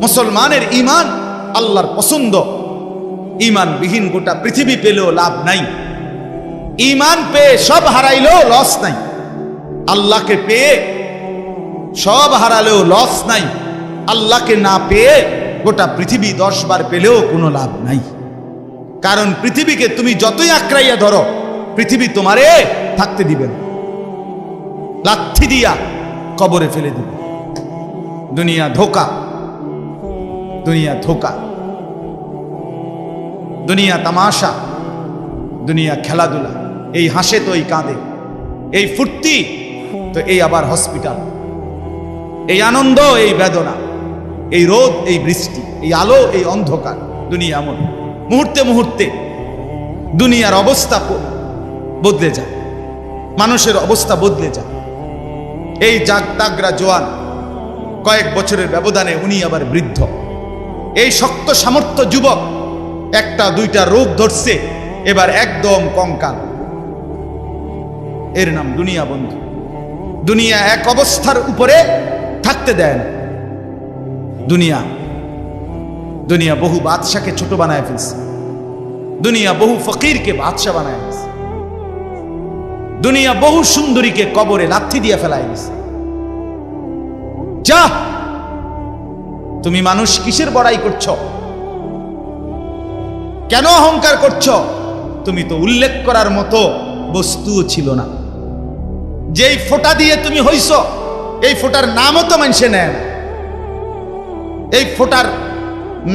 মুসলমানের ঈমান আল্লাহর পছন্দ। ঈমানবিহীন গোটা পৃথিবী পেলেও লাভ নাই, ঈমান পেয়ে সব হারাইলেও লস নাই, আল্লাহকে পেয়ে সব হারালেও লস নাই, আল্লাহকে না পেয়ে গোটা পৃথিবী 10 বার পেলেও কোনো লাভ নাই। কারণ পৃথিবীকে তুমি যতই আঁকড়াইয়া ধরো, পৃথিবী তোমারে থাকতে দিবে না, লাথি দিয়া কবরে ফেলে দিবে। দুনিয়া ধোকা, দুনিয়া ধোকা, দুনিয়া তামাশা, দুনিয়া খেলাধুলা। এই হাসে তো এই কাঁদে, এই ফুর্তি তো এই আবার হসপিটাল, এই আনন্দ এই বেদনা, এই রোদ এই বৃষ্টি, এই আলো এই অন্ধকার। দুনিয়া এমন, মুহূর্তে মুহূর্তে দুনিয়ার অবস্থা বদলে যায়, মানুষের অবস্থা বদলে যায়। এই জাগতাগরা জোয়ান, কয়েক বছরের ব্যবধানে উনি আবার বৃদ্ধ। এই শক্ত সামর্থ্য যুবক, একটা দুইটা রোগ ধরছে, এবার একদম কঙ্কাল। এর নাম দুনিয়া বন্ধু। দুনিয়া এক অবস্থার উপরে থাকতে দেয় না। দুনিয়া দুনিয়া বহু বাদশাকে ছোট বানায় ফেলছে, দুনিয়া বহু ফকিরকে বাদশা বানায় ফেলছে, দুনিয়া বহু সুন্দরীকে কবরে লাথি দিয়ে ফেলায় দিছে। যা, তুমি মানুষ কিসের বড়াই করছ? কেন অহংকার করছ? তুমি তো উল্লেখ করার মতো বস্তুও ছিল না। যেই ফোঁটা দিয়ে তুমি হইছ, এই ফোঁটার নামও তো মানুষে নেয় না, এই ফোঁটার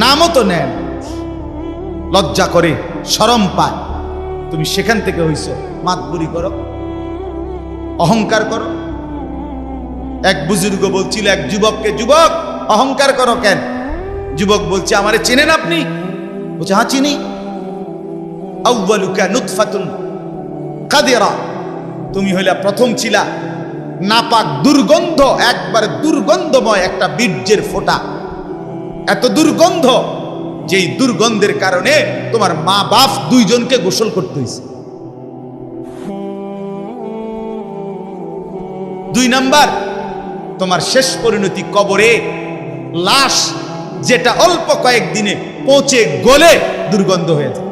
নামও তো নেয় না। লজ্জা করে, শরম পায়, তুমি সেখান থেকে হইছ। মাতবুরি করো, অহংকার করো। এক বুজুর্গ বলছিল এক যুবককে, যুবক অহংকার করো কেন? যুবক বলছে, আমারে চেনেন আপনি? বলছে, হ্যাঁ চিনি। আউয়ালুকা নুতফাতুন কাদিরা, তুমি হইলা প্রথম ছিলা নাপাক দুর্গন্ধ, একবার দুর্গন্ধময় একটা বীর্যের ফোঁটা। এত দুর্গন্ধ, যেই দুর্গন্ধের কারণে তোমার মা বাপ দুইজনকে গোসল করতে হয়েছে। 2 নাম্বার, তোমার শেষ পরিণতি কবরে, লাশ যেটা অল্প কয়েকদিনে পচে গলে দুর্গন্ধ হয়ে যায়।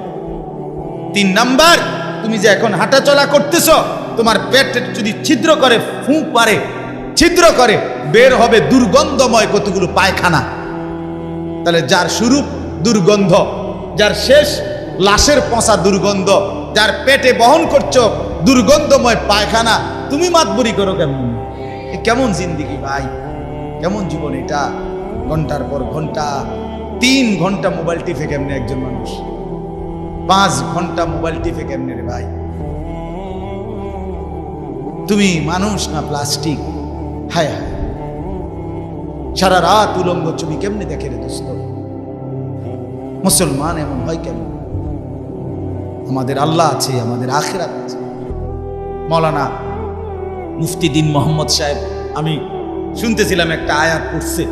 3 নাম্বার, তুমি যে এখন হাঁটাচলা করতেছ, তোমার পেটে যদি ছিদ্র করে, ফুঁক পারে, ছিদ্র করে, বের হবে দুর্গন্ধময় কতগুলো পায়খানা। তাহলে যার শুরু দুর্গন্ধ, যার শেষ লাশের পচা দুর্গন্ধ, যার পেটে বহন করছো দুর্গন্ধময় পায়খানা, তুমি মাতবুরি করো কেমন? কেমন জিন্দিগি ভাই, কেমন জীবন এটা? ঘন্টার পর ঘন্টা, 3 ঘন্টা মোবাইল টিপে কেমনে একজন মানুষ? 5 ঘন্টা মোবাইল টিপে কেমনে রে ভাই? তুমি মানুষ না প্লাস্টিক? হায় হায়, সারা রাত উলঙ্গ ছবি কেমনে দেখে রে দোস্ত? মুসলমান এমন হয় কেন? আমাদের আল্লাহ আছে, আমাদের আখিরাত আছে। মৌলানা মুফতি দ্বীন মোহাম্মদ সাহেব, আমি শুনতেছিলাম একটা আয়াত পড়ছে,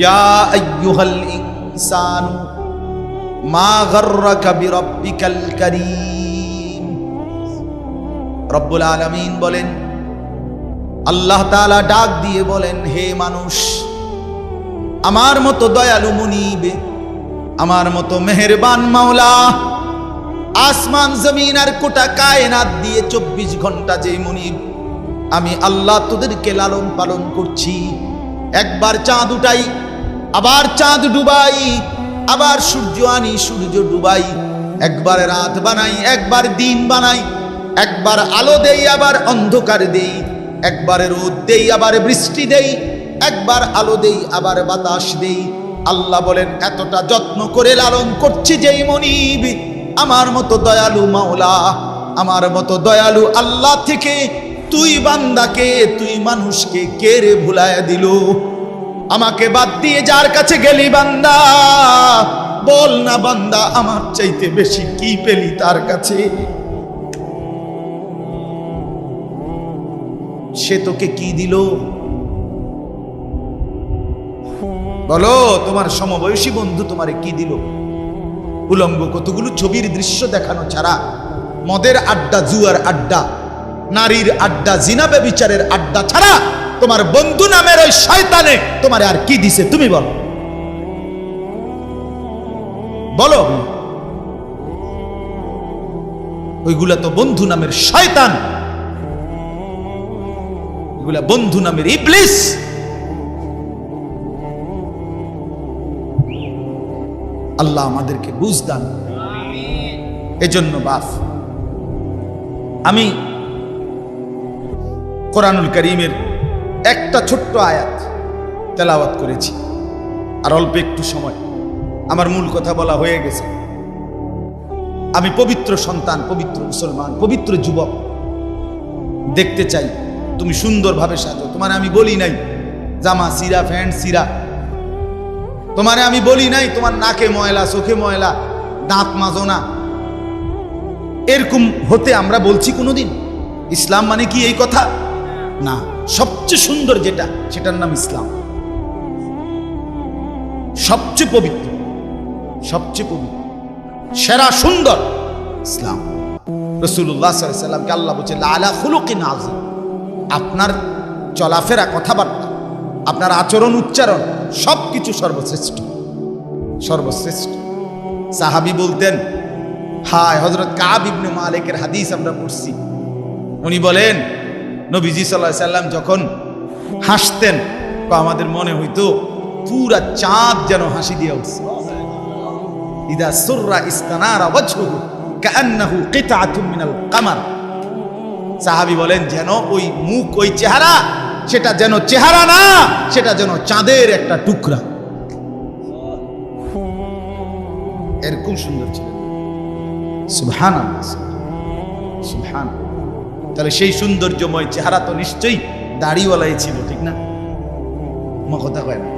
ইয়া আইয়ুহাল ইনসানু মা গাররাকা বিরাব্বিকাল কারীম। রব্বুল আলামিন বলেন, আল্লাহ তাআলা ডাক দিয়ে বলেন, হে মানুষ, আমার মতো দয়ালু মুনিব, আমার মতো মেহেরবান মাওলা, আসমান জমিন আর গোটা কায়নাত দিয়ে 24 ঘন্টা যে মুনিব, আমি আল্লাহ তোদেরকে লালন পালন করছি। একবার চাঁদ উঠাই, আবার চাঁদ ডুবাই, আবার সূর্য আনি, সূর্য ডুবাই, একবার রাত বানাই, একবার দিন বানাই, একবার আলো দেই, আবার অন্ধকার দেই, একবার রোদ দেই, আবার বৃষ্টি দেই, একবার আলো দেই, আবার বাতাস দেই। আল্লাহ বলেন, এতটা যত্ন করে লালন করছি যেই মনিব, আমার মতো দয়ালু মাওলা, আমার মতো দয়ালু আল্লাহ থেকে তুই বান্দাকে, তুই মানুষকে কে রে ভুলায়া দিল? আমাকে বাদ দিয়ে যার কাছে গেলি বান্দা, বল না বান্দা, আমার চাইতে বেশি কি পেলি তার কাছে? সে তোকে কি দিল? বলো, তোমার সমবয়সী বন্ধু তোমারে কি দিল? উলঙ্গ কতগুলো ছবির দৃশ্য দেখানো ছাড়া, মদের আড্ডা, জুয়ার আড্ডা, নারীর আড্ডা, জিনা ব্যভিচারের আড্ডা ছাড়া তোমার বন্ধু নামের ওই শয়তানে তোমারে আর কি দিছে তুমি বলো? বলো, ওইগুলা তো বন্ধু নামের শয়তান, ওইগুলা বন্ধু নামের ইবলিস। আল্লাহ আমাদেরকে বুঝ দান। এজন্য বাপ, আমি কোরআনুল কারীমের একটা ছোট্ট আয়াত তেলাওয়াত করেছি, আর অল্প একটু সময়, আমার মূল কথা বলা হয়ে গেছে। আমি পবিত্র সন্তান, পবিত্র মুসলমান, পবিত্র যুবক দেখতে চাই তুমি সুন্দরভাবে সাজো। তোমারে আমি বলি নাই জামা সিরা, প্যান্ট সিরা। তোমারে আমি বলি নাই তোমার নাকে ময়লা, চোখে ময়লা, দাঁত মাজো না। এরকম হতে আমরা বলছি কোনোদিন? ইসলাম মানে কি এই কথা? না, সবচেয়ে সুন্দর যেটা, সেটার নাম ইসলাম। সবচেয়ে পবিত্র, সবচেয়ে পবিত্র, সেরা সুন্দর ইসলাম। রাসূলুল্লাহ সাল্লাল্লাহু আলাইহি ওয়াসাল্লামকে আল্লাহ বলছে লাআলা খুলুকিন আযীম। আপনার চলাফেরা, কথাবার্তা, আপনার আচরণ, উচ্চারণ সবকিছু সর্বশ্রেষ্ঠ, সর্বশ্রেষ্ঠ। সাহাবী বলতেন, হায়, হযরত কাব ইবনে মালিকের হাদিস আমরা পড়ছি। উনি বলেন নবীজি সাল্লাল্লাহু আলাইহি ওয়াসাল্লাম যখন হাসতেন, আমাদের মনে হইতো পুরা চাঁদ যেন হাসি দিয়ে উঠছে। ইদা সুররা ইস্তানারা ওয়াজহুহু কাআন্নাহু কিতআতুম মিনাল কামার। সাহাবী বলেন যেন ওই মুখ, ওই চেহারা, সেটা যেন চেহারা না, সেটা যেন চাঁদের একটা টুকরা। এরকম সুন্দর ছিল। সুবহানাল্লাহ, সুবহানাল্লাহ। তাহলে সেই সৌন্দর্যময় চেহারা তো নিশ্চয়ই দাড়িওয়ালাই ছিল, ঠিক না? মা কথা কয় না?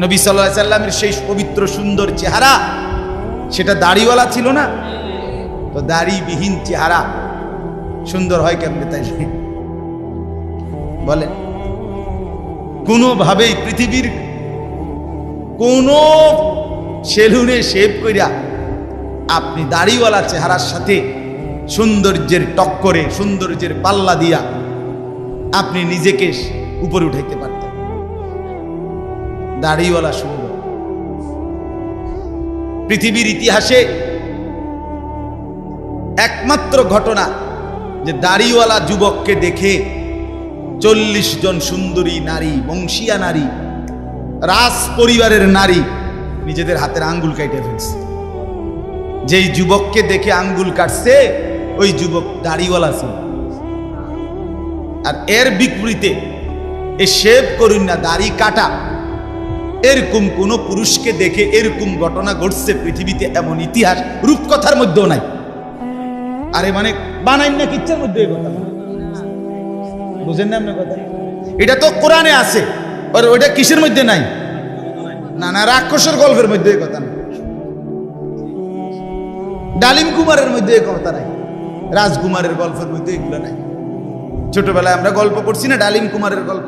নবী সাল্লাল্লাহু আলাইহি সাল্লামের সেই পবিত্র সুন্দর চেহারা, সেটা দাড়িওয়ালা ছিল না? তো দাড়িবিহীন চেহারা সুন্দর হয় কেমনে তাইলে বলেন? কোনোভাবেই পৃথিবীর কোন সেলুনে শেভ কইরা আপনি দাড়িওয়ালা চেহারার সাথে সৌন্দর্যের টক্করে, সৌন্দর্যের পাল্লা দিয়া আপনি নিজেকে উপরে উঠাইতে পারতেন। দাড়িওয়ালা সুন্দর। পৃথিবীর ইতিহাসে একমাত্র ঘটনা যে দাড়িওয়ালা যুবককে দেখে 40 জন সুন্দরী নারী, বংশীয়া নারী, রাজ পরিবারের নারী নিজেদের হাতের আঙ্গুল কেটে ফেলছে। যেই যুবককে দেখে আঙ্গুল কাটছে, ওই যুবক দাড়িওয়ালা ছিল। আর এর বিপরীতে এ শেভ করুন না, দাড়ি কাটা, এরকম কোন পুরুষকে দেখে এরকম ঘটনা ঘটছে পৃথিবীতে, এমন ইতিহাস রূপকথার মধ্যেও নাই। আরে মানে বানাইন না কিচ্ছার মধ্যে এই কথা, বুঝেন না আপনার কথা? এটা তো কোরআনে আছে, আর ওইটা কিসের মধ্যে নাই? না না, রাক্ষসের গল্পের মধ্যে এই কথা নাই, ডালিম কুমারের মধ্যে এই কথা নাই, রাজকুমারের গল্পের মধ্যে এগুলো নাই। ছোটবেলায় আমরা গল্প পড়ছি না, ডালিম কুমারের গল্প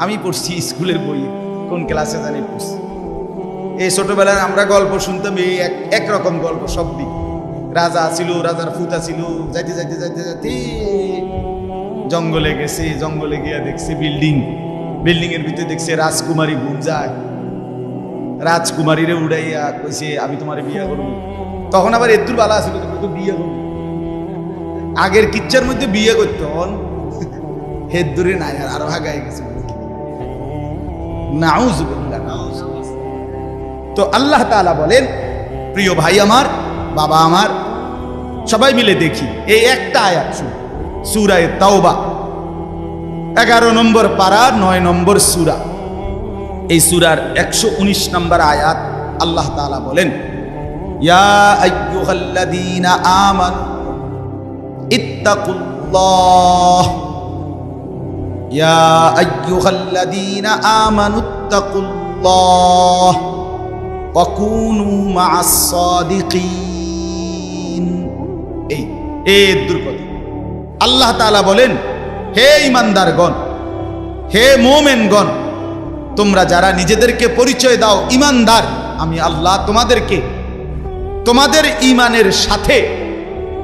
আমি পড়ছি স্কুলের বইয়ে, কোন ক্লাসে জানি পড়ছি। এই ছোটবেলায় আমরা গল্প শুনতাম, এই একরকম গল্প সব দিক। রাজা ছিল, রাজার ফুতা ছিল, যাইতে যাইতে যাইতে যাইতে জঙ্গলে গেছে, জঙ্গলে গিয়া দেখছে বিল্ডিং, বিল্ডিং এর ভিতরে দেখছে রাজকুমারী ঘুম যায়। রাজকুমারীরে উড়াইয়া কইছে আমি তোমারে বিয়ে করবো। তখন আবার এদুর বালা ছিল, তো বিয়ে করবো। আগের কিচ্ছার মধ্যে বিয়ে করতো, হেদুরে নাই, আর আরো আগায় গেছে। নাউযুবিল্লাহ, নাউযুবিল্লাহ। তো আল্লাহ তাআলা বলেন, প্রিয় ভাই আমার, বাবা আমার, সবাই মিলে দেখি এই একটা আয়াত শুনুন, সূরা তাওবা 11 নম্বর পারা 9 নম্বর সূরা। এই সূরার 119 নম্বর আয়াত আল্লাহ তাআলা বলেন, ইয়া আইয়ুহাল্লাযীনা আমানু ইত্তাকুল্লাহ, ইয়া আইয়ুহাল্লাযীনা আমানু ইত্তাকুল্লাহ ওয়া কুনু মা'আস সাদিকিন। এই দুর্গত আল্লাহ তাআলা বলেন, হে ঈমানদারগণ, হে মুমিনগণ, তোমরা যারা নিজেদেরকে পরিচয় দাও ঈমানদার, আমি আল্লাহ তোমাদেরকে তোমাদের ঈমানের সাথে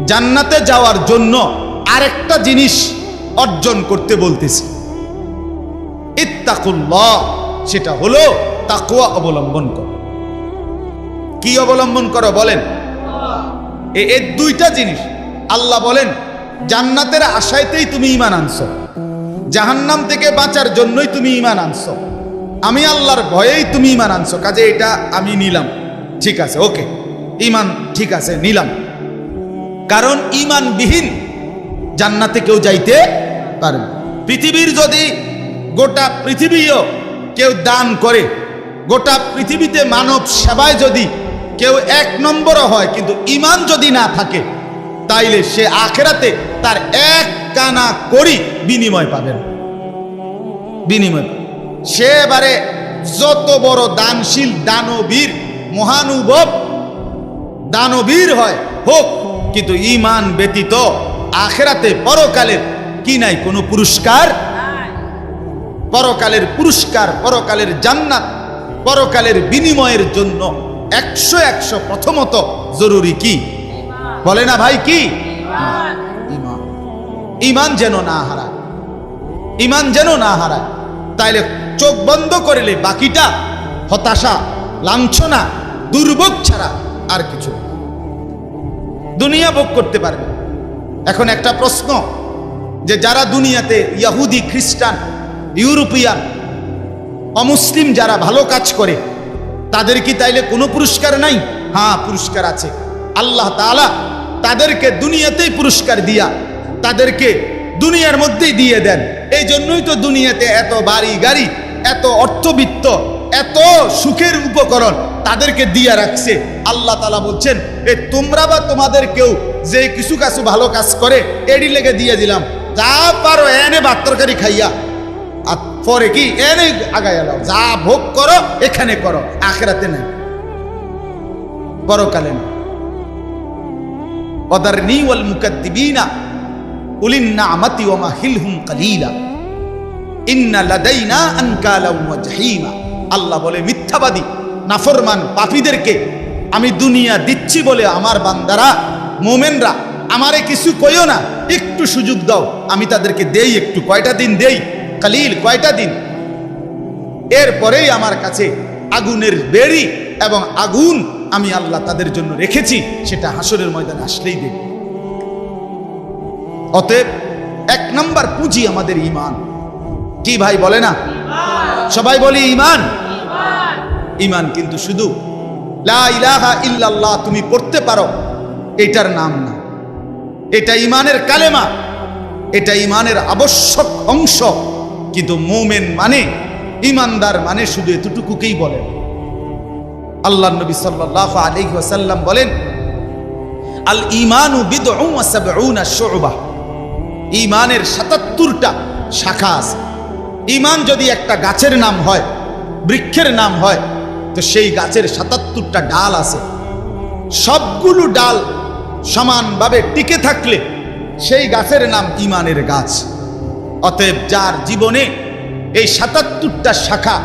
জান্নাতে যাওয়ার জন্য আরেকটা জিনিস অর্জন করতে বলতেছি, ইত্তাকুল্লাহ, সেটা হলো তাকওয়া অবলম্বন করো। কি অবলম্বন করো বলেন? এই দুইটা জিনিস। আল্লাহ বলেন জান্নাতের আশায়তেই তুমি ঈমান আনছো, জাহান্নাম থেকে বাঁচার জন্যই তুমি ঈমান আনছো, আমি আল্লাহর ভয়েই তুমি ঈমান আনছো, কাজে এটা আমি নিলাম, ঠিক আছে, ওকে, ঈমান ঠিক আছে, নিলাম। কারণ ঈমানবিহীন জান্নাতে কেউ যাইতে পারবে। পৃথিবীর যদি গোটা পৃথিবীও কেউ দান করে, গোটা পৃথিবীতে মানব সেবায় যদি কেউ 1 নম্বরও হয়, কিন্তু ঈমান যদি না থাকে, তাইলে সে আখিরাতে তার 1 কানা করি বিনিময় পাবে না। বিনিময় সে এবারে যত বড় দানশীল দানবীর মহানুভব দানবীর হয় হোক, কিন্তু ঈমান ব্যতীত আখিরাতে পরকালের কি নাই? কোনো পুরস্কার। পরকালের পুরস্কার, পরকালের জান্নাত, পরকালের বিনিময়ের জন্য 100 প্রথমত জরুরি কি? বলে না ভাই, কি? ঈমান। ঈমান যেন না হারায়, ঈমান যেন না হারায়। তাইলে চোখ বন্ধ করলে বাকিটা হতাশা, লাঞ্ছনা, দুর্ভোগ ছাড়া আর কিছু দুনিয়া ভোগ করতে পারবে। এখন একটা প্রশ্ন, যে যারা দুনিয়াতে ইহুদি, খ্রিস্টান, ইউরোপিয়ান, অমুসলিম যারা ভালো কাজ করে, তাদের কি তাইলে কোনো পুরস্কার নাই? হ্যাঁ, পুরস্কার আছে। আল্লাহ তাআলা তাদেরকে দুনিয়াতেই পুরস্কার দিয়া তাদেরকে দুনিয়ার মধ্যেই দিয়ে দেন। এই জন্যই তো দুনিয়াতে এত বাড়ি গাড়ি, এত অর্থবিত্ত, এত সুখের উপকরণ তাদেরকে দিয়া রাখছে। আল্লাহ তাআলা বলছেন, এ তোমরা বা তোমাদের কেউ যে কিছু কাছু ভালো কাজ করে, এডি লেগে দিয়ে দিলাম, যা পারো এনে ভাত তরকারি খাইয়া, আর পরে কি এনে আগায় এলাও, যা ভোগ করো এখানে করো, আখিরাতে নাই, পরকালে না। ওয়াদারনি ওয়াল মুকাদ্দিবিনা উলিন নি'মাতি ওয়া মাহিলহুম কালিলা ইন্না লাদাইনা আনকালা ওয়া জাহিমা। আল্লাহ বলে মিথ্যাবাদী, নাফরমান, পাপীদেরকে আমি দুনিয়া দিচ্ছি বলে আমার বান্দারা, মোমেনরা আমারে কিছু কইও না, একটু সুযোগ দাও, আমি তাদেরকে দেই একটু। কয়টা দিন দেই? কালিল, কয়টা দিন। এরপরেই আমার কাছে আগুনের বেড়ি এবং আগুন আমি আল্লাহ তাদের জন্য রেখেছি, সেটা হাসরের ময়দানে আসলেই দেব। অতএব 1 নম্বর পুঁজি আমাদের ঈমান। কি ভাই বলে না? সবাই বলি ঈমান। ঈমান কিন্তু শুধু লা ইলাহা ইল্লাল্লাহ তুমি পড়তে পারো এটার নাম না, এটা ঈমানের কালেমা, এটা ঈমানের আবশ্যক অংশ। কিন্তু মুমিন মানে, ঈমানদার মানে শুধু এতটুকুকেই বলেন। আল্লাহর নবী সাল্লাল্লাহু আলাইহি ওয়াসাল্লাম বলেন, আল ঈমানু বিদউন ওয়া সাবউনা শু'বা। ঈমানের 77টা শাখা আছে। ঈমান যদি একটা গাছের নাম হয়, বৃক্ষের নাম হয়, তো সেই গাছের 77টা ডাল আছে। সবগুলো ডাল সমানভাবে টিকে থাকলে সেই গাছের নাম ঈমানের গাছ। অতএব যার জীবনে এই 77টা শাখা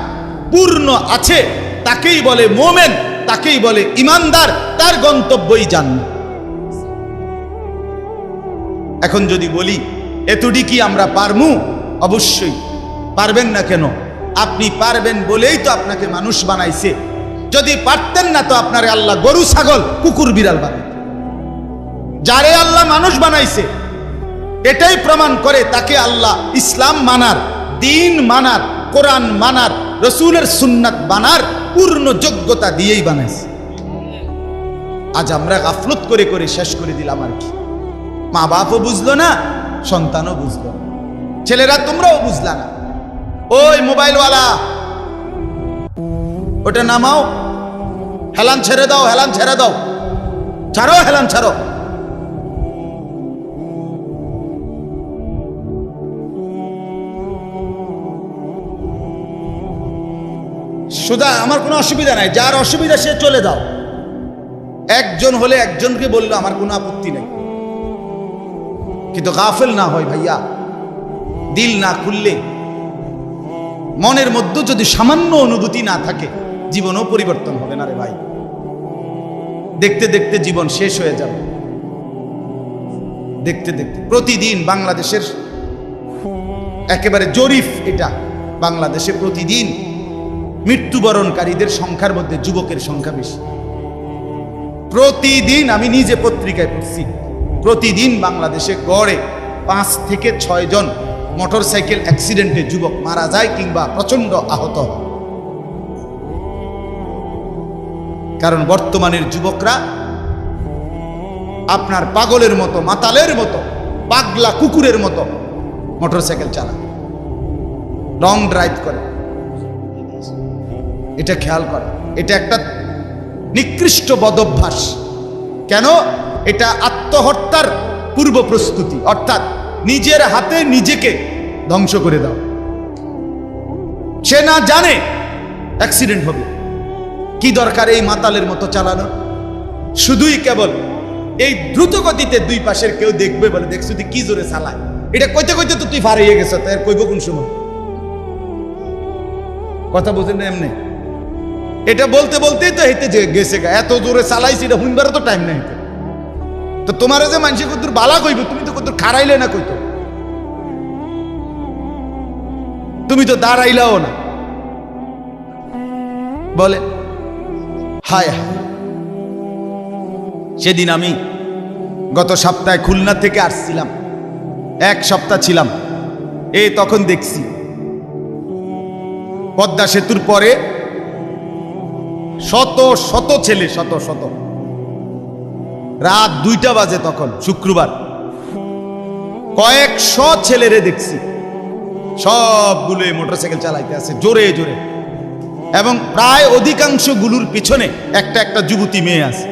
পূর্ণ আছে, তাকেই বলে মুমিন, তাকেই বলে ঈমানদার, তার গন্তব্যই জান্নাত। এখন যদি বলি এতটি কি আমরা পারমু? অবশ্যই পারবেন না কেন? আপনি পারবেন বলেই তো আপনাকে মানুষ বানাইছে। যদি পারতেন না তো আপনারে আল্লাহ গরু, ছাগল, কুকুর, বিড়াল বানাইতেন। যারে আল্লাহ মানুষ বানাইছে, এটাই প্রমাণ করে তাকে আল্লাহ ইসলাম মানার, দ্বীন মানার, কোরআন মানার, রসুলের সুন্নাত মানার পূর্ণ যোগ্যতা দিয়েই বানাইছে। আজ আমরা গাফলত করে করে শেষ করে দিলাম আর কি। মা বাপও বুঝলো না, সন্তানও বুঝলো না, ছেলেরা তোমরাও বুঝলা না। ওই মোবাইলওয়ালা, ওটা নামাও, হেলান ছেড়ে দাও, হেলান ছেড়ে দাও, ছাড়ো, হেলান ছাড়ো। সুদা আমার কোনো অসুবিধা নাই, যার অসুবিধা সে চলে যাও। একজন হলে একজনকে বললো আমার কোনো আপত্তি নেই, কিন্তু গাফেল না হয় ভাইয়া। দিল না খুললে, মনের মধ্যে যদি সামান্য অনুভূতি না থাকে, জীবনও পরিবর্তন হবে না রে ভাই। দেখতে দেখতে জীবন শেষ হয়ে যাবে। দেখতে দেখতে প্রতিদিন বাংলাদেশের একেবারে জরিপ এটা, বাংলাদেশে প্রতিদিন মৃত্যুবরণকারীদের সংখ্যার মধ্যে যুবকের সংখ্যা বেশি। প্রতিদিন আমি নিজে পত্রিকায় পড়ছি, প্রতিদিন বাংলাদেশে গড়ে 5 থেকে 6 জন মোটরসাইকেল অ্যাক্সিডেন্টে যুবক মারা যায় কিংবা প্রচন্ড আহত হয়। কারণ বর্তমানের যুবকরা আপনার পাগলের মতো, মাতালের মতো, পাগলা কুকুরের মতো মোটরসাইকেল চালায়, লং ড্রাইভ করে। এটা খেয়াল করে, এটা একটা নিকৃষ্ট বদভ্যাস। কেন? এটা আত্মহত্যার পূর্ব প্রস্তুতি, অর্থাৎ নিজের হাতে নিজেকে ধ্বংস করে দাও। সে না জানে অ্যাক্সিডেন্ট হবে, কি দরকার এই মাতালের মতো চালানো? শুধুই কেবল এই দ্রুত গতিতে দুই পাশের কেউ দেখবে বলে, দেখছো তুই কি জোরে চালায়, এটা কইতে কইতে তো তুই ফারিয়ে গেছ, তাই কইব কোন সময়? কথা বুঝেন না? এমনি এটা বলতে বলতেই তো হেঁটে গেছে, এত জোরে চালাইছি, এটা হুইনবারও তো টাইম নাই। তো তোমার যে মানুষে কত বালা কইব, তুমি তো কত খারাইলে না, কইতো তুমি তো দাঁড়াইলাও না। বলে হায় হায়। সেদিন আমি গত সপ্তাহে খুলনা থেকে আসছিলাম, 1 সপ্তাহ ছিলাম। তখন দেখছি পদ্মা সেতুর পরে শত শত ছেলে, শত শত, রাত 2টা বাজে তখন শুক্রবার, কয়েকশো ছেলেরে দেখছি, সবগুলো মোটরসাইকেল চালাইতে আছে জোরে জোরে, এবং প্রায় অধিকাংশ গুলোর পিছনে একটা একটা যুবতী মেয়ে আছে।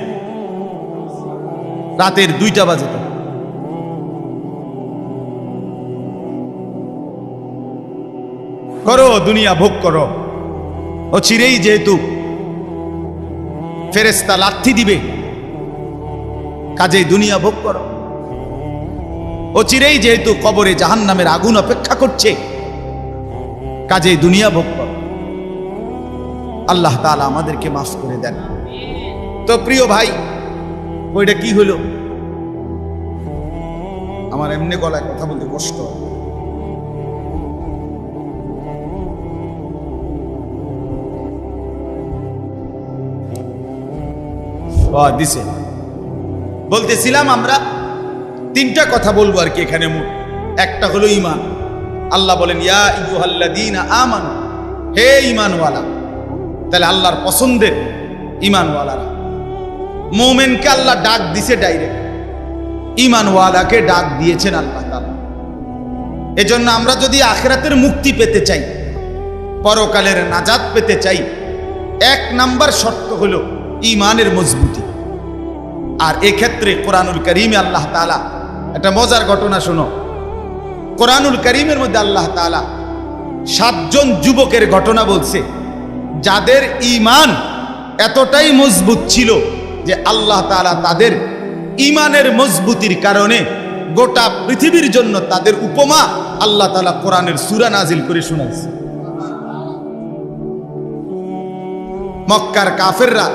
রাতের 2টা বাজে তো। করো দুনিয়া, ভোগ করো। ও চিরেই যেহেতু ফেরেশতা লাথি দিবে, কাজেই দুনিয়া ভোগ করো। ও চিরেই যেহেতু কবরে জাহান্নামের আগুন অপেক্ষা করছে, কাজেই দুনিয়া ভোগ করো। আল্লাহ তাআলা আমাদেরকে মাফ করে দেন। তো প্রিয় ভাই, ওইটা কি হলো? আমার এমনি গলায় কথা বলতে কষ্ট। দিছে বলতেছিলাম আমরা 3টা কথা বলবো আর কি এখানে। একটা হলো ঈমান। আল্লাহ বলেন ইয়া আইয়ুহাল্লাযীনা আমানু, হে ঈমানওয়ালা। তাহলে আল্লাহর পছন্দের ঈমানওয়ালারা, মুমিনকে আল্লাহ ডাক দিছে ডাইরেক্ট, ঈমানওয়ালাকে ডাক দিয়েছেন আল্লাহ তাআলা। এজন্য আমরা যদি আখিরাতের মুক্তি পেতে চাই, পরকালের নাজাত পেতে চাই, 1 নাম্বার শর্ত হলো ঈমানের মজবুতি। আর এক্ষেত্রে কোরআনুল কারীমে আল্লাহ তাআলা একটা মজার ঘটনা শোনো। কোরআনুল কারীমের মধ্যে আল্লাহ তাআলা 7 জন যুবকের ঘটনা বলছে, যাদের ঈমান এতটাই মজবুত ছিল যে আল্লাহ তাআলা তাদের ঈমানের মজবুতির কারণে গোটা পৃথিবীর জন্য তাদের উপমা আল্লাহ তাআলা কোরআনের সূরা নাজিল করে শোনাইছে। মক্কার কাফেররা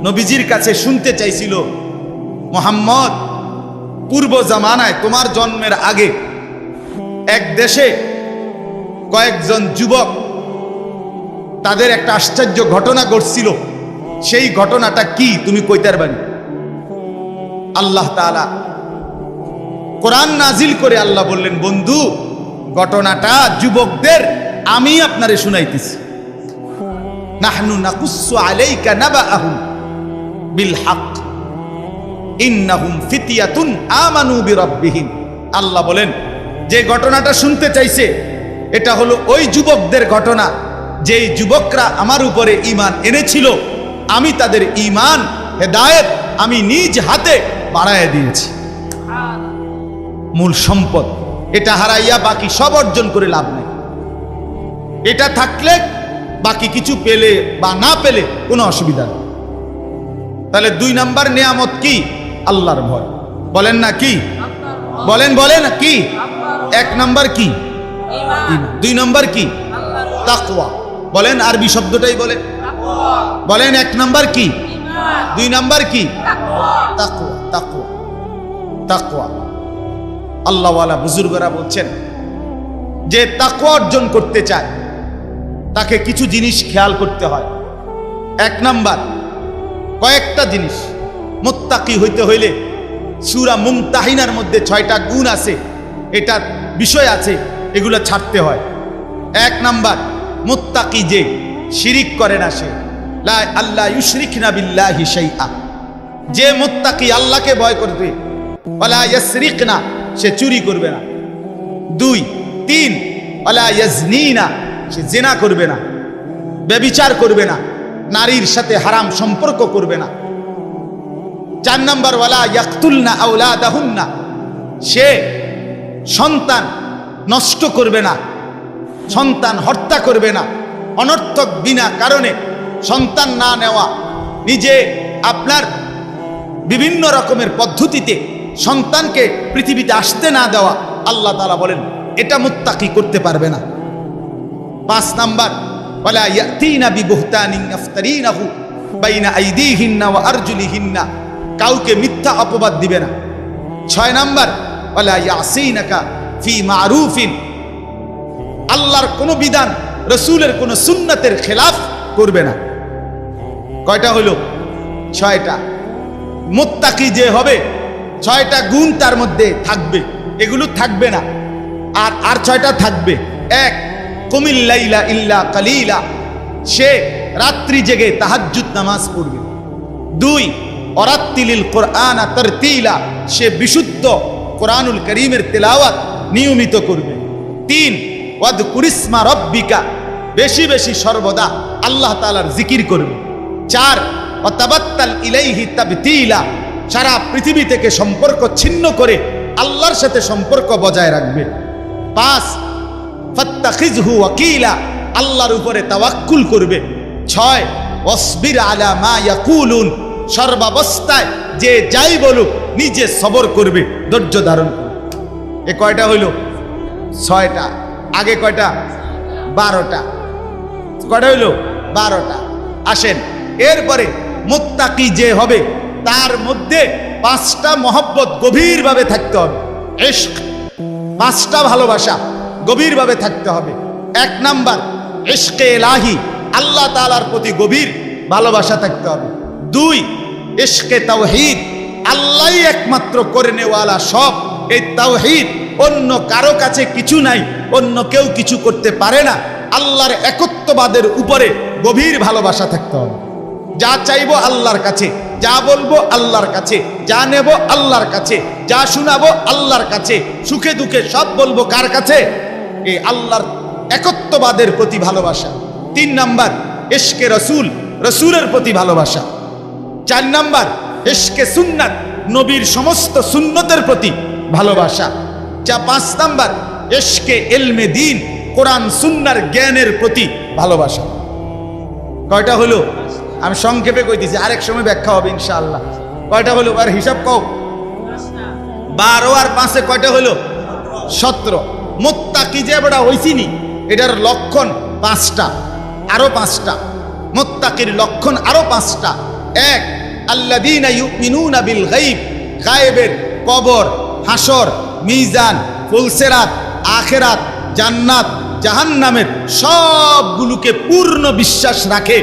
নবীজির কাছে শুনতে চাইছিল, মুহাম্মদ, পূর্ব জামানায় তোমার জন্মের আগে এক দেশে কয়েকজন যুবক, তাদের একটা আশ্চর্য ঘটনা ঘটছিল, সেই ঘটনাটা কি তুমি কইতে পারবেন? আল্লাহ তাআলা কোরআন নাজিল করে আল্লাহ বললেন, বন্ধু, ঘটনাটা যুবকদের আমি আপনারে শুনাইতেছি। নাহনু নাকুসসু আলাইকা নাবাআহুম বিল হক ইন্নাহুম ফিতয়াতুন আমানু বিরাব্বিহিম। আল্লাহ বলেন, যে ঘটনাটা শুনতে চাইছে এটা হলো ওই যুবকদের ঘটনা, যেই যুবকরা আমার উপরে ঈমান এনেছিল, আমি তাদের ঈমান হেদায়েত আমি নিজ হাতে বাড়ায় দিয়েছি। মূল সম্পদ এটা হারাইয়া বাকি সব অর্জন করে লাভ নেই। এটা থাকলে বাকি কিছু পেলে বা না পেলে কোনো অসুবিধা নেই। তাহলে 2 নাম্বার নিয়ামত কি? আল্লাহর ভয়। বলেন না কি? বলেন বলেন কি? 1 নাম্বার কি? ঈমান। 2 নাম্বার কি? তাকওয়া। বলেন আরবি শব্দটাই বলেন, বলেন 1 নাম্বার কি? ঈমান। 2 নাম্বার কি? তাকওয়া। তাকওয়া, তাকওয়া। আল্লাহওয়ালা বুজুর্গরা বলছেন, যে তাকওয়া অর্জন করতে চায় তাকে কিছু জিনিস খেয়াল করতে হয়। 1 নাম্বার, কয়েকটা জিনিস। মুত্তাকি হইতে হইলে সূরা মুমতাহিনার মধ্যে 6টা গুণ আছে, এটা বিষয় আছে, এগুলো ছাড়তে হয়। 1 নাম্বার, মুত্তাকি যে শিরিক করে না, সে লা আল্লাহ ইউশরিকনা বিল্লাহি শাইআ, যে মুত্তাকি আল্লাহকে ভয় করবে, ওয়ালা ইয়াসরিকনা, সে চুরি করবে না। 2 3 ওয়ালা ইয়াজনিনা, সে জিনা করবে না, ব্যভিচার করবে না, নারীর সাথে হারাম সম্পর্ক করবে না। 4 নাম্বার, ওয়ালা ইয়াকতুলনা আওলাদাহুন্না, সে সন্তান নষ্ট করবে না, সন্তান হত্যা করবে না, অনর্থক বিনা কারণে সন্তান না নেওয়া, নিজে আপনার বিভিন্ন রকমের পদ্ধতিতে সন্তানকে পৃথিবীতে আসতে না দেওয়া, আল্লাহ তাআলা বলেন এটা মুত্তাকি করতে পারবে না। 5 নাম্বার, ওয়ালা ইয়াতিনা বিবুহতানিন ইফতারিনাহু বাইনা আইদিহিন্না ওয়া আরজুলিহিন্না, কাউকে মিথ্যা অপবাদ দিবে না। 6 নাম্বার, ওয়ালা ইয়াসিনাকা ফি মারুফিন, আল্লাহর কোন বিধান, রাসূলের কোন সুন্নাতের খেলাফ করবে না। কয়টা হলো? 6টা। মুত্তাকি যে হবে 6টা গুণ তার মধ্যে থাকবে, এগুলো থাকবে না। আর 6টা থাকবে। 1 কুমিল লাইলা ইল্লা কালিলা, সে রাত্রি জেগে তাহাজ্জুদ নামাজ পড়বে। 2 ওয়ারাত্তিলিল কুরআনা তারতিলা, সে বিশুদ্ধ কোরআনুল কারীমের তেলাওয়াত নিয়মিত করবে। 3 ওয়াযকুরিসমা রাব্বিকা, বেশি বেশি সর্বদা আল্লাহ তাআলার জিকির করবে। 4 ওয়াতাবাত্তাল ইলাইহি তাবতিলা, সারা পৃথিবী থেকে সম্পর্ক ছিন্ন করে আল্লাহর সাথে সম্পর্ক বজায় রাখবে। 5 ফাত্তাখিযহু ওয়াকিলা, আল্লাহর উপরে তাওয়াক্কুল করবে। 6 ওয়াসবির আলা মা ইয়াকুলুন, সর্বাবস্থায় যে যাই বলুক নিজে সবর করবে, ধৈর্য ধারণ করবে। এ কয়টা হইল? 6টা। আগে কয়টা? 12টা। কয়টা হইল? 12টা। আসেন, এরপরে মুত্তাকি যে হবে তার মধ্যে 5টা মহব্বত গভীরভাবে থাকতে হবে। ইশক, 5টা ভালোবাসা গভীরভাবে থাকতে হবে। 1 নাম্বার, ইশকে ইলাহি, আল্লাহ তাআলার প্রতি গভীর ভালোবাসা থাকতে হবে। 2 ইশকে তাওহীদ, আল্লাহই একমাত্র করে নেওয়ালা সব, এই তাওহীদ, অন্য কারো কাছে কিছু নাই, অন্য কেউ কিছু করতে পারে না, আল্লাহর একত্ববাদের উপরে গভীর ভালোবাসা থাকতে হবে। যা চাইবো আল্লাহর কাছে, যা বলবো আল্লাহর কাছে, যা নেব আল্লাহর কাছে, যা শোনাবো আল্লাহর কাছে, সুখে দুঃখে সব বলবো কার কাছে? এই আল্লাহর একত্ববাদের প্রতি ভালোবাসা। 3 নাম্বার, ইশকে রাসূল, রাসূলের প্রতি ভালোবাসা। 4 নাম্বার, ইশকে সুন্নাত, নবীর সমস্ত সুন্নতের প্রতি ভালোবাসা। 5 নাম্বার, ইশকে ইলমে দ্বীন, কোরআন সুন্নাহর জ্ঞানের প্রতি ভালোবাসা। কয়টা হলো? আমি সংক্ষেপে কইতেছি, আরেক সময় ব্যাখ্যা হবে ইনশাআল্লাহ। কয়টা হলো? আর হিসাব কও। 12 আর 5 কয়টা হলো? 17। মুত্তাকি যে বড় হইছিনি, এটার লক্ষণ 5টা, আরো 5টা। মুত্তাকির লক্ষণ আরো 5টা। 1 আল্লাযীনা ইউমিনুনা বিল গায়ব, গায়েবের, কবর, হাসর, মিজান, ফুলসিরাত, আখিরাত, জান্নাত, জাহান্নামের সবগুলোকে পূর্ণ বিশ্বাস রাখে,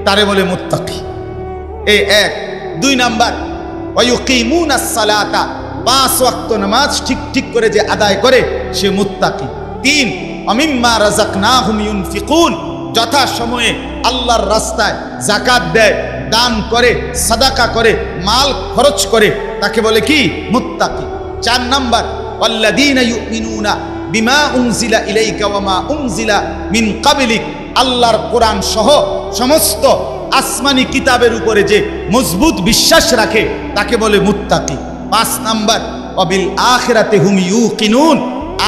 তারে বলে মুত্তাকি। এই 1। 2 নাম্বার, ওয়ায়ুকিমুনাস সালাতা, 5 ওয়াক্ত নামাজ ঠিক ঠিক করে যে আদায় করে সে মুত্তাকি। 3 ওয়ামিম্মা রাযাকনাহুম ইউনফিকুন, যথা সময়ে আল্লাহর রাস্তায় যাকাত দেয়, দান করে, সাদাকা করে, মাল খরচ করে, তাকে বলে কি? মুত্তাকি। 4 নাম্বার, ওয়াল্লাযীনা ইউমিনুনা বিমা উনজিলা ইলাইকা ওয়া মা উনজিলা মিন ক্বাবলিক, আল্লাহর কোরআন সহ সমস্ত আসমানি কিতাবের উপরে যে মজবুত বিশ্বাস রাখে তাকে বলে মুত্তাকি। 5 নাম্বার, ওয়াবিল আখিরাতি হুম ইউকিনুন,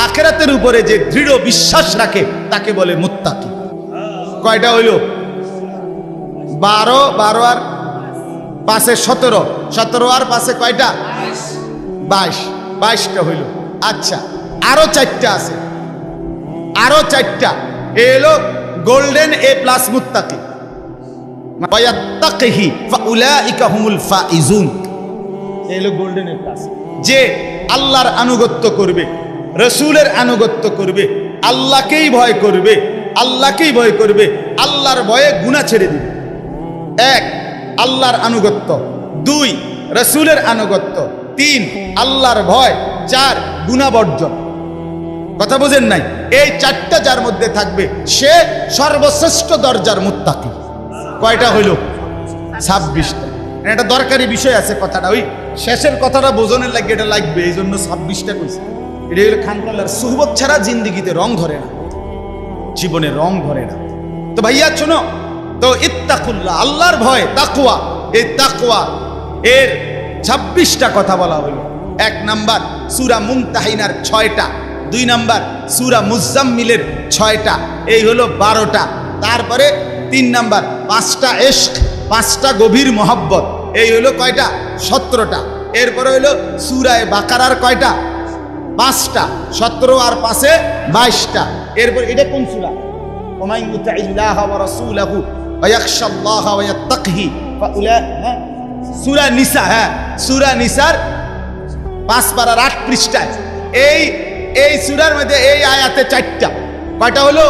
আখিরাতের উপরে যে দৃঢ় বিশ্বাস রাখে তাকে বলে মুত্তাকি। কয়টা হইল? 12 আর 5 17, 17 আর 5 কয়টা? 22টা হইল। আচ্ছা, আরো 4টা আছে, আরো 4টা। এলো গোল্ডেন এ প্লাস মুত্তাকি। ওয়ায়াত্তাকিহি ফাউলাইকা হুমুল ফাইজুন, এলো গোল্ডেন এ প্লাস। যে আল্লাহর আনুগত্য করবে, রাসূলের আনুগত্য করবে, আল্লাহকেই ভয় করবে, আল্লাহকেই ভয় করবে, আল্লাহর ভয়ে গুনাহ ছেড়ে দিবে। 1 আল্লাহর আনুগত্য। 2 রসুলের আনুগত্য, 3 আল্লাহর ভয়, 4 গুনাহ বর্জন। কথা বুঝেন নাই? এই 4টা যার মধ্যে থাকবে সে সর্বশ্রেষ্ঠ দরজার মুত্তাকি। কয়টা হইল? 26টা। এটা দরকারি বিষয় আছে কথাটা, ওই শেষের কথাটা বোঝনের লাগে এটা লাগবে, এই জন্য 26টা কইছে। এটা হলো খানকাল্লার সুহবত ছাড়া জিন্দিগিতে রং ধরে না, জীবনে রং ধরে না। তো ভাইয়া শোনো, তো ইত্তাকুল্লাহ, আল্লাহর ভয়, তাকওয়া, এই তাকওয়া এর 26টা কথা বলা হলো। 1 নাম্বার সূরা মুমতাহিনার 6টা, 2 নাম্বার সূরা মুজাম্মিলের 6টা, এই হলো 12টা। তারপরে 3 নাম্বার 5টা ইশক, 5টা গভীর মহব্বত, এই হলো কয়টা? 17টা। এরপরে হলো সূরা বাকারার কয়টা? 5টা, 17 আর 5-এ 22টা। এরপর এটা কোন সূরা? ওমাই ইউতিল্লাহা ওয়া রাসূলাহু ওয়া ইয়াখশাল্লাহা ওয়া ইয়াত্তাকিহি ফাউলাইকা, সূরা নিসা। হ্যাঁ, সূরা নিসার 5 পারার 8 পৃষ্ঠায় এই সূরার মধ্যে এই আয়াতে 4টা। কয়টা হলো?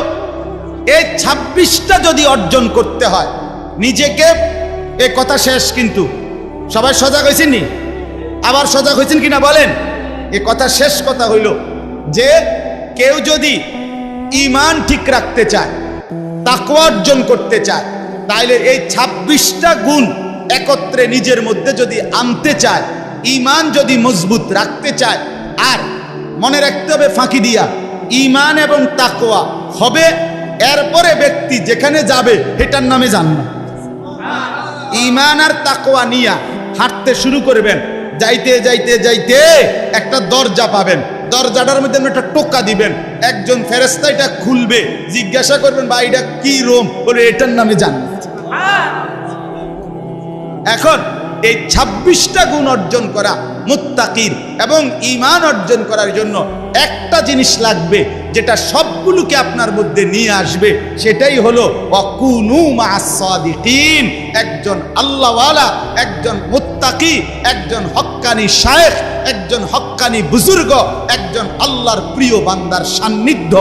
এই 26টা যদি অর্জন করতে হয় নিজেকে, এই কথা শেষ। কিন্তু সবাই সজাগ হয়েছেন নি? আবার সজাগ হয়েছেন কিনা বলেন? এই কথা শেষ কথা হইল যে কেউ যদি ঈমান ঠিক রাখতে চায়, তাকওয়া অর্জন করতে চায়, তাইলে এই 26টা গুণ একত্রে নিজের মধ্যে যদি আনতে চায়, ঈমান যদি মজবুত রাখতে চায়, আর মনে রাখতে হবে ফাঁকি দিয়া ঈমান এবং তাকওয়া হবে, এরপরে ব্যক্তি যেখানে যাবে এটার নামে জান্নাত। ঈমান আর তাকওয়া নিয়া হাঁটতে শুরু করবেন, যাইতে যাইতে যাইতে একটা দরজা পাবেন, দরজাটার মধ্যে একটা টোকা দিবেন, একজন ফেরেশতা এটা খুলবে, জিজ্ঞাসা করবেন ভাই এটা কি রুম? বলে এটার নামে জান্নাত। এখন এই 26টা গুণ অর্জন করা মুত্তাকির এবং ঈমান অর্জন করার জন্য একটা জিনিস লাগবে, যেটা সবগুলোকে আপনার মধ্যে নিয়ে আসবে, সেটাই হলো ওয়াকুনু মা'আস সাদিকিন। একজন আল্লাহওয়ালা, একজন মুত্তাকি, একজন হক্কানি শায়েখ, একজন হক্কানি বুজুর্গ, একজন আল্লাহর প্রিয় বান্দার সান্নিধ্য,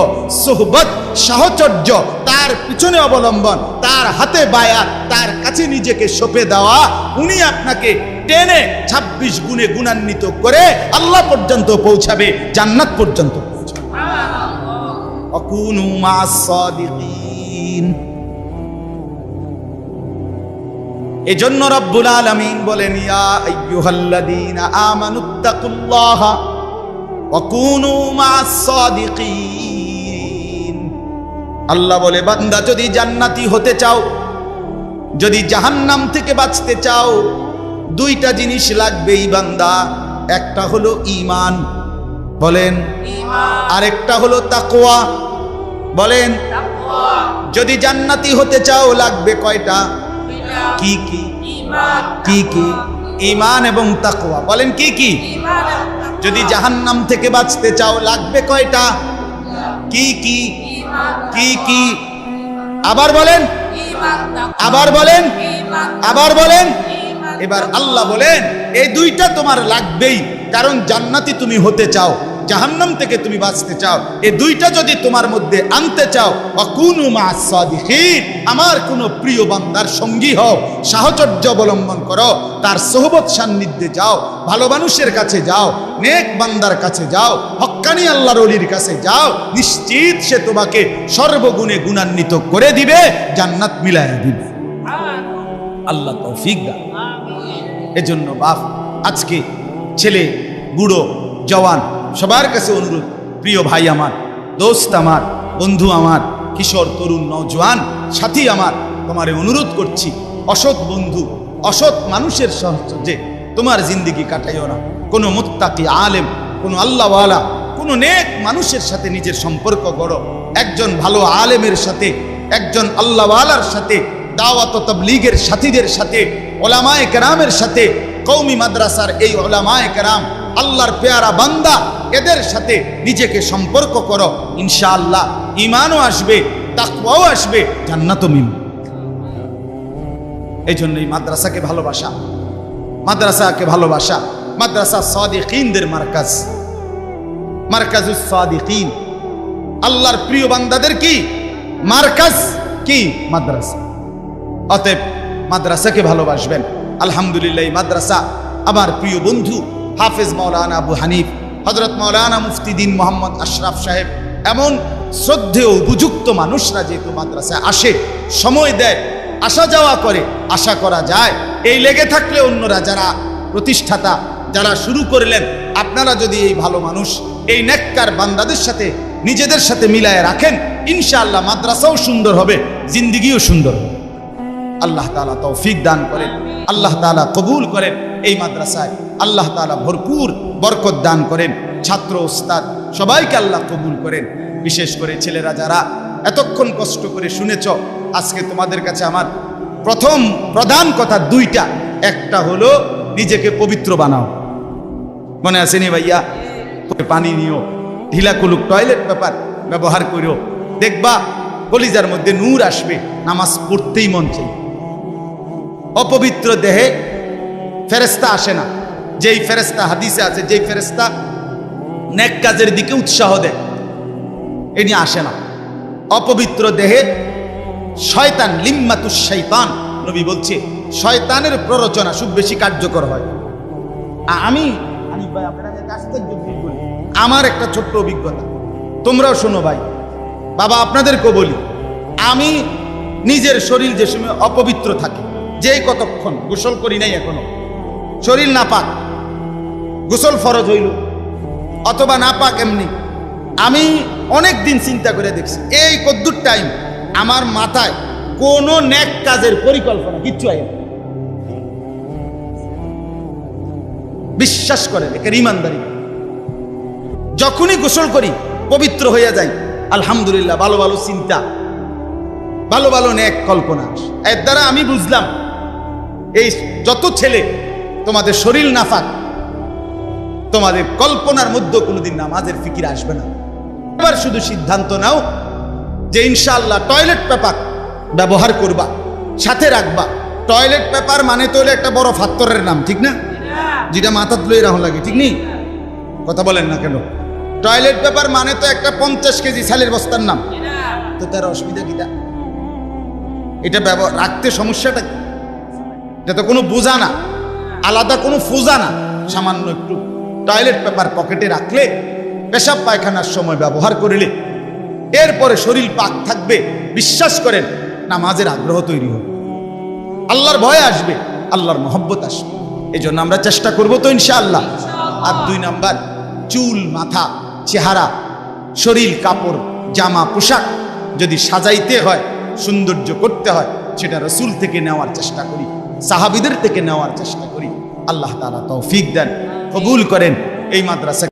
সোহবত, সাহচর্য, তার পিছনে অবলম্বন, তার হাতে বায়াত, তার কাছে নিজেকে সঁপে দেওয়া, উনি আপনাকে টেনে 26 গুণে গুণান্বিত করে আল্লাহ পর্যন্ত পৌঁছাবে, জান্নাত পর্যন্ত পৌঁছাবে। ওয়াকুনু মা'আস সাদিকিন। এজন্য রব্বুল আলামিন বলেন, ইয়া আইয়ুহাল্লাযীনা আমানুত্তাকুল্লাহা ওয়া কুনু মা'আস সাদিকিন। আল্লাহ বলে, বান্দা যদি জান্নাতি হতে চাও, যদি জাহান্নাম থেকে বাঁচতে চাও, 2টা জিনিস লাগবেই বান্দা। একটা হলো ঈমান, বলেন ঈমান, আরেকটা হলো তাকওয়া, বলেন তাকওয়া। যদি জান্নাতি হতে চাও লাগবে কয়টা? কি কি? ঈমান। কি কি? ঈমান এবং তাকওয়া। বলেন কি কি? ঈমান এবং তাকওয়া। যদি জাহান্নাম থেকে বাঁচতে চাও লাগবে কয়টা? কি কি? ঈমান। কি কি? আবার বলেন ঈমান, তাকওয়া। আবার বলেন ঈমান, আবার বলেন ঈমান। এবার আল্লাহ বলেন এই 2টা তোমার লাগবেই, কারণ জান্নাতি তুমি হতে চাও, জাহান্নাম থেকে তুমি বাঁচতে চাও। এই 2টা যদি তোমার মধ্যে আনতে চাও, ওয়াকুনু মা'আস সাদিকিন, আমার কোন প্রিয় বান্দার সঙ্গী হও, সাহচর্য অবলম্বন করো, তার সোহবত সান্নিধ্যে যাও, ভালো মানুষের কাছে যাও, নেক বান্দার কাছে যাও, হক্কানি আল্লাহর ওলির কাছে যাও, নিশ্চিত সে তোমাকে সর্বগুণে গুণান্বিত করে দিবে, জান্নাত মিলায়া দিবে। আল্লাহ তৌফিক দান। এজন্য বাপ, আজকে ছেলে, বুড়ো, জওয়ান সবার কাছে অনুরোধ, প্রিয় ভাই আমার, দোস্ত আমার, বন্ধু আমার, কিশোর, তরুণ, নওজোয়ান সাথী আমার, তোমারে অনুরোধ করছি, অসৎ বন্ধু, অসৎ মানুষের সাহায্যে তোমার জিন্দেগি কাটাইও না। কোনো মুত্তাকি আলেম, কোনো আল্লাহওয়ালা, কোনো নেক মানুষের সাথে নিজের সম্পর্ক গড়ো। একজন ভালো আলেমের সাথে, একজন আল্লাহওয়ালার সাথে, দাওয়াত ও তাবলীগের সাথীদের সাথে, ওলামায়ে কেরামের সাথে, কওমি মাদ্রাসার এই ওলামায়ে কেরাম, আল্লাহর পেয়ারা বান্দা, এদের সাথে নিজেকে সম্পর্ক করো, ইনশাআল্লাহ ঈমানও আসবে, তাকওয়াও আসবে, জান্নাতও মিলবে। এই জন্যই মাদ্রাসাকে ভালোবাসা, মাদ্রাসাকে ভালোবাসা। মাদ্রাসা সাদিকিনদের মার্কাজ, মার্কাজুস সাদিকিন, আল্লাহর প্রিয় বান্দাদের কি মার্কাজ, কি মাদ্রাসা। অতএব মাদ্রাসাকে ভালোবাসবেন। আলহামদুলিল্লাহ, মাদ্রাসা আমার প্রিয় বন্ধু হাফেজ মাওলানা আবু হানিফ, হযরত মাওলানা মুফতি দ্বীন মোহাম্মদ আশরাফ সাহেব, এমন শ্রদ্ধেয় উপযুক্ত মানুষরা যেহেতু মাদ্রাসায় আসে, সময় দেয়, আসা যাওয়া করে, আশা করা যায় এই লেগে থাকলে অন্যরা যারা প্রতিষ্ঠাতা, যারা শুরু করলেন, আপনারা যদি এই ভালো মানুষ, এই নেককার বান্দাদের সাথে নিজেদের সাথে মিলায় রাখেন, ইনশাআল্লাহ মাদ্রাসাও সুন্দর হবে, জিন্দিগিও সুন্দর হবে। আল্লাহ তাআলা তৌফিক দান করেন, আল্লাহ তাআলা কবুল করেন। এই মাদ্রাসায় আল্লাহ তাআলা ভরপুর বরকত দান করেন, ছাত্র ওস্তাদ সবাইকে আল্লাহ কবুল করেন। বিশেষ করে ছেলেরা যারা এতক্ষণ কষ্ট করে শুনেছ, আজকে তোমাদের কাছে আমার প্রধান কথা দুইটা। একটা হলো নিজেকে পবিত্র বানাও, মনে আছে নি ভাইয়া? পানি নিও, ঢিলা কুলুক টয়লেট পেপার ব্যবহার করিও, দেখবা কলিজার মধ্যে নূর আসবে, নামাজ পড়তেই মন চাই। অপবিত্র দেহে ফেরেশতা আসে না। যেই ফেরেশতা হাদিসে আছে, যেই ফেরেশতা নেক কাজের দিকে উৎসাহ দেয়, এনি আসে না। অপবিত্র দেহে শয়তান, লিম্মাতুশ শাইতান, নবী বলছে শয়তানের প্ররোচনা খুব বেশি কার্যকর হয়। আমি ভাই আপনাদের আশ্চর্য ফিল করি, আমার একটা ছোট্ট অভিজ্ঞতা, তোমরাও শোনো ভাই, বাবা আপনাদেরকেও বলি। আমি নিজের শরীর যে সময় অপবিত্র থাকে, যেই কতক্ষণ গোসল করি নাই এখনো, শরীর নাপাক, গোসল ফরজ হইল অথবা নাপাক এমনি, আমি অনেক দিন চিন্তা করে দেখছি এই কদ্দুর টাইম আমার মাথায় কোনো নেক কাজের পরিকল্পনা কিচ্ছু আয় না। বিশ্বাস করেন, একে ইমানদারি। যখনই গোসল করি পবিত্র হয়ে যাই, আলহামদুলিল্লাহ, ভালো ভালো চিন্তা, ভালো ভালো নেক কল্পনা। এর দ্বারা আমি বুঝলাম এই যত ছেলে তোমাদের শরীর নাফাক, তোমাদের কল্পনার মধ্যে কোনোদিন নামাজের ফিকির আসবে না। এবার শুধু সিদ্ধান্ত নাও যে ইনশাআল্লাহ টয়লেট পেপার ব্যবহার করবা, সাথে রাখবা। টয়লেট পেপার মানে তো একটা বড় ফাত্তরের নাম, ঠিক না? যেটা মাথাত লই রাখা লাগে, ঠিক নেই? কথা বলেন না কেন? টয়লেট পেপার মানে তো একটা 50 কেজি ছালের বস্তার নাম। তো তার অসুবিধা কিটা? এটা ব্যবহার রাখতে সমস্যাটা কি? এটা তো কোনো বোঝা না, আলাদা কোনো ফোজা না। সামান্য একটু টয়লেট পেপার পকেটে রাখলে, পেশাব পায়খানার সময় ব্যবহার করলে, এরপরে শরীর পাক থাকবে। বিশ্বাস করেন, নামাজের আগ্রহ তৈরি হবে, আল্লাহর ভয় আসবে, আল্লাহর মহব্বত আসবে। এই জন্য আমরা চেষ্টা করবো তো ইনশাআল্লাহ। আর 2 নাম্বার, চুল, মাথা, চেহারা, শরীর, কাপড়, জামা, পোশাক যদি সাজাইতে হয়, সৌন্দর্য করতে হয়, সেটা রাসূল থেকে নেওয়ার চেষ্টা করি, সাহাবীদের থেকে নেওয়ার চেষ্টা করি। আল্লাহ তাআলা তৌফিক দেন, কবুল করেন। এই মাদ্রাসা